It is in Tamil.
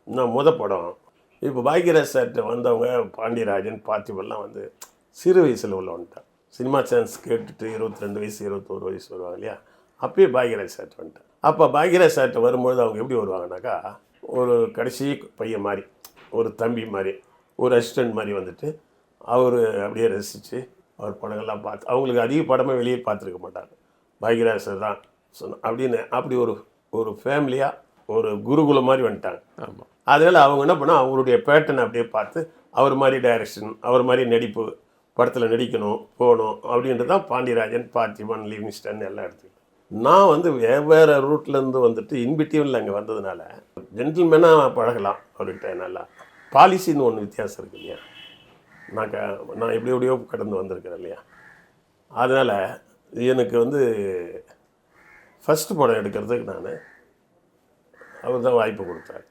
நான் படம் இப்போ பாக்யராஜ் சார்கிட்ட வந்தவங்க பாண்டியராஜன் பார்த்திபெல்லாம் வந்து சிறு வயசில் உள்ளவன்ட்டான். சினிமா சான்ஸ் கேட்டுட்டு 22 வயசு 21 வயசு வருவாங்க இல்லையா, அப்பயே பாக்யராஜ் சார்ட்ட வந்துட்டேன். அப்போ பாக்யராஜ் சார்ட்ட வரும்பொழுது அவங்க எப்படி வருவாங்கனாக்கா, ஒரு கடைசி பையன் மாதிரி, ஒரு தம்பி மாதிரி, ஒரு அசிஸ்டன்ட் மாதிரி வந்துட்டு அவர் அப்படியே ரசித்து அவர் படங்கள்லாம் பார்த்து, அவங்களுக்கு அதிக படமே வெளியே பார்த்துருக்க மாட்டாங்க, பாக்யராஜ் சார் தான் அப்படின்னு அப்படி ஒரு ஃபேமிலியாக ஒரு குருகுலம் மாதிரி வந்துட்டாங்க. ஆமாம். அதனால் அவங்க என்ன பண்ணால் அவங்களுடைய பேட்டர்னை அப்படியே பார்த்து அவர் மாதிரி டைரக்ஷன், அவர் மாதிரி நடிப்பு, படத்தில் நடிக்கணும் போகணும் அப்படின்ட்டு தான் பாண்டியராஜன், பார்த்திபன், லிவிங்ஸ்டன் எல்லாம் எடுத்துக்கிட்டேன். நான் வந்து வெவ்வேறு ரூட்லேருந்து வந்துட்டு இன்பிட்டியூனில் அங்கே வந்ததுனால ஜென்டில்மேனாக பழகலாம் அவர்கிட்ட. நல்லா பாலிசின்னு ஒன்று வித்தியாசம் இருக்கு இல்லையா, நான் எப்படியோ கடந்து வந்திருக்கிறேன் இல்லையா. அதனால் எனக்கு வந்து ஃபஸ்ட்டு படம் எடுக்கிறதுக்கு அவர் தான் வாய்ப்பு கொடுத்தாரு.